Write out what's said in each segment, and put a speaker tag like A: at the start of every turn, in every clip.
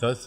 A: 10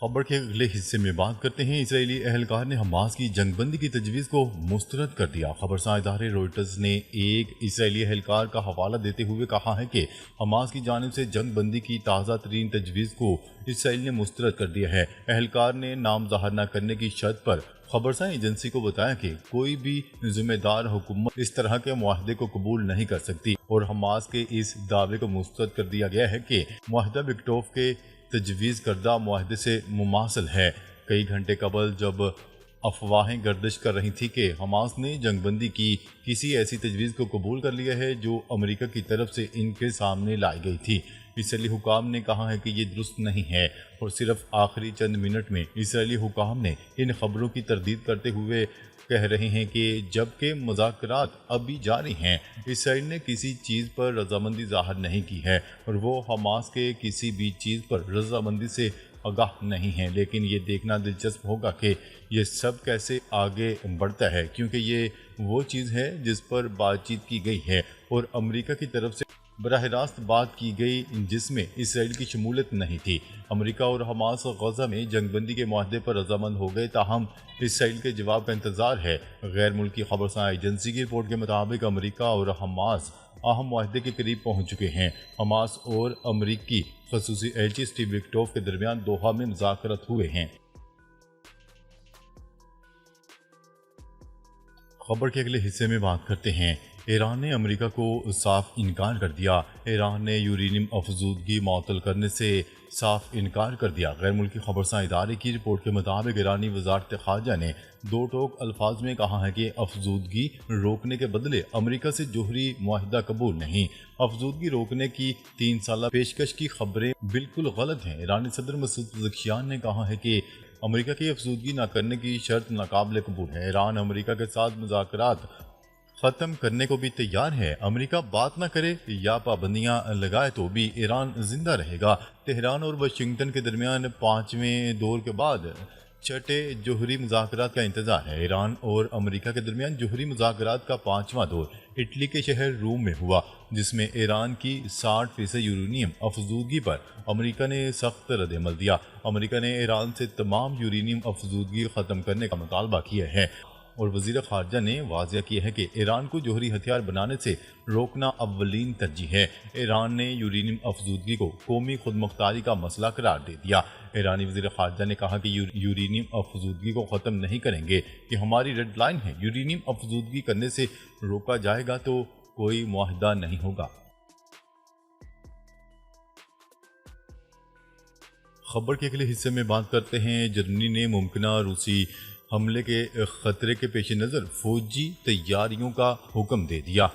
A: خبر کے اگلے حصے میں بات کرتے ہیں اسرائیلی اہلکار نے حماس کی جنگ بندی کی تجویز کو مسترد کر دیا۔ خبرساں ادارے روئٹرز نے ایک اسرائیلی اہلکار کا حوالہ دیتے ہوئے کہا ہے کہ حماس کی جانب سے جنگ بندی کی تازہ ترین تجویز کو اسرائیل نے مسترد کر دیا ہے۔ اہلکار نے نام ظاہر نہ کرنے کی شرط پر خبرساں ایجنسی کو بتایا کہ کوئی بھی ذمہ دار حکومت اس طرح کے معاہدے کو قبول نہیں کر سکتی، اور حماس کے اس دعوے کو مسترد کر دیا گیا ہے کہ معاہدہ وکٹوف کے تجویز کردہ معاہدے سے مماثل ہے۔ کئی گھنٹے قبل جب افواہیں گردش کر رہی تھی کہ حماس نے جنگ بندی کی کسی ایسی تجویز کو قبول کر لیا ہے جو امریکہ کی طرف سے ان کے سامنے لائی گئی تھی، اسرائیلی حکام نے کہا ہے کہ یہ درست نہیں ہے، اور صرف آخری چند منٹ میں اسرائیلی حکام نے ان خبروں کی تردید کرتے ہوئے کہہ رہے ہیں کہ جبکہ مذاکرات اب بھی جاری ہیں، اسرائیل نے کسی چیز پر رضامندی ظاہر نہیں کی ہے، اور وہ حماس کے کسی بھی چیز پر رضامندی سے آگاہ نہیں ہیں، لیکن یہ دیکھنا دلچسپ ہوگا کہ یہ سب کیسے آگے بڑھتا ہے، کیونکہ یہ وہ چیز ہے جس پر بات چیت کی گئی ہے اور امریکہ کی طرف سے براہ راست بات کی گئی، جس میں اسرائیل کی شمولیت نہیں تھی۔ امریکہ اور حماس غزہ میں جنگ بندی کے معاہدے پر رضامند ہو گئے، تاہم اسرائیل کے جواب کا انتظار ہے۔ غیر ملکی خبرساں ایجنسی کی رپورٹ کے مطابق امریکہ اور حماس اہم معاہدے کے قریب پہنچ چکے ہیں۔ حماس اور امریکی خصوصی ایلچی اسٹیو وکٹوف کے درمیان دوحہ میں مذاکرات ہوئے ہیں۔ خبر کے اگلے حصے میں بات کرتے ہیں۔ ایران نے امریکہ کو صاف انکار کر دیا۔ ایران نے یورینیم افزودگی معطل کرنے سے صاف انکار کر دیا۔ غیر ملکی خبرساں ادارے کی رپورٹ کے مطابق ایرانی وزارت خارجہ نے دو ٹوک الفاظ میں کہا ہے کہ افزودگی روکنے کے بدلے امریکہ سے جوہری معاہدہ قبول نہیں۔ افزودگی روکنے کی 3 سالہ پیشکش کی خبریں بالکل غلط ہیں۔ ایرانی صدر مسعود پزشکیان نے کہا ہے کہ امریکہ کی افزودگی نہ کرنے کی شرط ناقابل قبول ہے۔ ایران امریکہ کے ساتھ مذاکرات ختم کرنے کو بھی تیار ہے۔ امریکہ بات نہ کرے یا پابندیاں لگائے تو بھی ایران زندہ رہے گا۔ تہران اور واشنگٹن کے درمیان 5ویں دور کے بعد چھٹے جوہری مذاکرات کا انتظار ہے۔ ایران اور امریکہ کے درمیان جوہری مذاکرات کا 5واں دور اٹلی کے شہر روم میں ہوا، جس میں ایران کی 60% یورینیم افزودگی پر امریکہ نے سخت رد عمل دیا۔ امریکہ نے ایران سے تمام یورینیم افزودگی ختم کرنے کا مطالبہ کیا ہے، اور وزیر خارجہ نے واضح کیا ہے کہ ایران کو جوہری ہتھیار بنانے سے روکنا اولین ترجیح ہے۔ ایران نے یورینیم افزودگی کو قومی خود مختاری کا مسئلہ قرار دے دیا۔ ایرانی وزیر خارجہ نے کہا کہ یورینیم افزودگی کو ختم نہیں کریں گے، یہ ہماری ریڈ لائن ہے۔ یورینیم افزودگی کرنے سے روکا جائے گا تو کوئی معاہدہ نہیں ہوگا۔ خبر کے اگلے حصے میں بات کرتے ہیں۔ جرمنی نے ممکنہ روسی حملے کے خطرے کے پیش نظر فوجی تیاریوں کا حکم دے دیا۔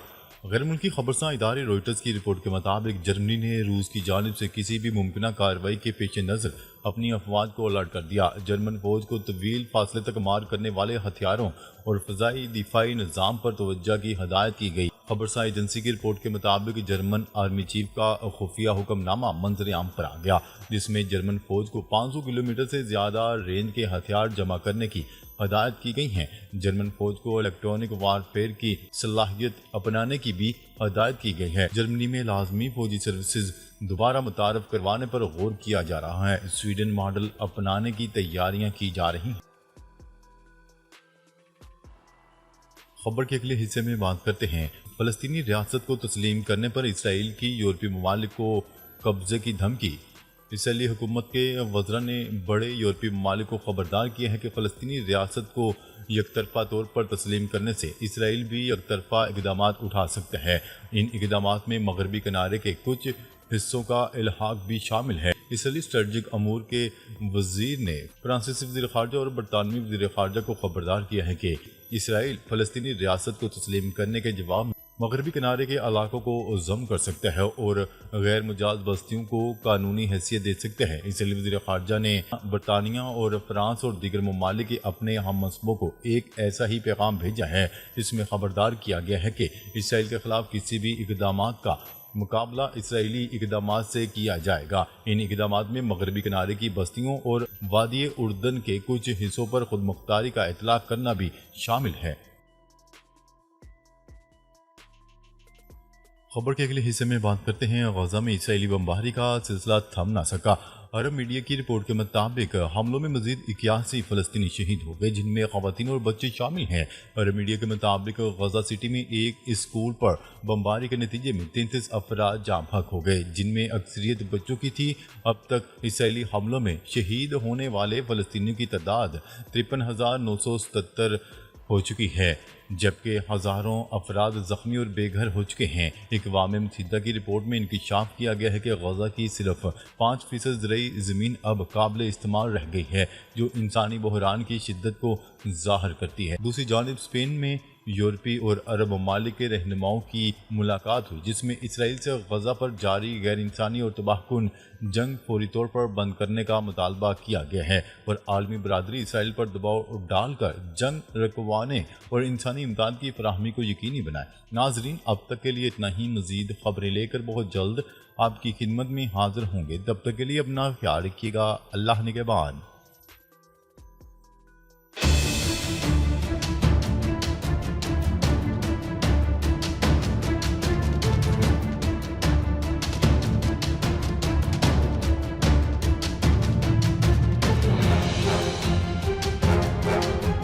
A: غیر ملکی خبرساں ادارے روئٹرز کی رپورٹ کے مطابق جرمنی نے روس کی جانب سے کسی بھی ممکنہ کارروائی کے پیش نظر اپنی افواج کو الرٹ کر دیا۔ جرمن فوج کو طویل فاصلے تک مار کرنے والے ہتھیاروں اور فضائی دفاعی نظام پر توجہ کی ہدایت کی گئی۔ خبرساں ایجنسی کی رپورٹ کے مطابق جرمن آرمی چیف کا خفیہ حکم نامہ منظر عام پر آ گیا، جس میں جرمن فوج کو 500 کلومیٹر سے زیادہ رینج کے ہتھیار جمع کرنے کی ہدایت کی گئی ہیں۔ جرمن فوج کو الیکٹرانک وارفیئر کی صلاحیت اپنانے کی بھی ہدایت کی گئی ہے۔ جرمنی میں لازمی فوجی سروسز دوبارہ متعارف کروانے پر غور کیا جا رہا ہے۔ سویڈن ماڈل اپنانے کی تیاریاں کی جا رہی ہیں۔ خبر کے اگلے حصے میں بات کرتے ہیں۔ فلسطینی ریاست کو تسلیم کرنے پر اسرائیل کی یورپی ممالک کو قبضے کی دھمکی۔ اسرائیلی حکومت کے وزراء نے بڑے یورپی ممالک کو خبردار کیا ہے کہ فلسطینی ریاست کو یک طرفہ طور پر تسلیم کرنے سے اسرائیل بھی یک طرفہ اقدامات اٹھا سکتا ہے۔ ان اقدامات میں مغربی کنارے کے کچھ حصوں کا الحاق بھی شامل ہے۔ اسرائیلی اسٹریٹجک امور کے وزیر نے فرانسیسی وزیر خارجہ اور برطانوی وزیر خارجہ کو خبردار کیا ہے کہ اسرائیل فلسطینی ریاست کو تسلیم کرنے کے جواب میں مغربی کنارے کے علاقوں کو ضم کر سکتا ہے اور غیر مجاز بستیوں کو قانونی حیثیت دے سکتا ہے۔ اسرائیلی وزیر خارجہ نے برطانیہ اور فرانس اور دیگر ممالک کے اپنے ہم منصبوں کو ایک ایسا ہی پیغام بھیجا ہے، جس میں خبردار کیا گیا ہے کہ اسرائیل کے خلاف کسی بھی اقدامات کا مقابلہ اسرائیلی اقدامات سے کیا جائے گا۔ ان اقدامات میں مغربی کنارے کی بستیوں اور وادی اردن کے کچھ حصوں پر خود مختاری کا اطلاق کرنا بھی شامل ہے۔ خبر کے اگلے حصے میں بات کرتے ہیں۔ غزہ میں اسرائیلی بمباری کا سلسلہ تھم نہ سکا۔ عرب میڈیا کی رپورٹ کے مطابق حملوں میں مزید 81 فلسطینی شہید ہو گئے، جن میں خواتین اور بچے شامل ہیں۔ عرب میڈیا کے مطابق غزہ سٹی میں ایک اسکول پر بمباری کے نتیجے میں 33 افراد جاں بحق ہو گئے، جن میں اکثریت بچوں کی تھی۔ اب تک اسرائیلی حملوں میں شہید ہونے والے فلسطینیوں کی تعداد 53,977 ہو چکی ہے، جبکہ ہزاروں افراد زخمی اور بے گھر ہو چکے ہیں۔ اقوام متحدہ کی رپورٹ میں انکشاف کیا گیا ہے کہ غزہ کی صرف 5% زرعی زمین اب قابل استعمال رہ گئی ہے، جو انسانی بحران کی شدت کو ظاہر کرتی ہے۔ دوسری جانب اسپین میں یورپی اور عرب ممالک کے رہنماؤں کی ملاقات ہوئی، جس میں اسرائیل سے غزہ پر جاری غیر انسانی اور تباہ کن جنگ فوری طور پر بند کرنے کا مطالبہ کیا گیا ہے اور عالمی برادری اسرائیل پر دباؤ ڈال کر جنگ رکوانے اور انسانی امداد کی فراہمی کو یقینی بنائے۔ ناظرین، اب تک کے لیے اتنا ہی۔ مزید خبریں لے کر بہت جلد آپ کی خدمت میں حاضر ہوں گے۔ تب تک کے لیے اپنا خیال رکھیے گا۔ اللہ نگہبان۔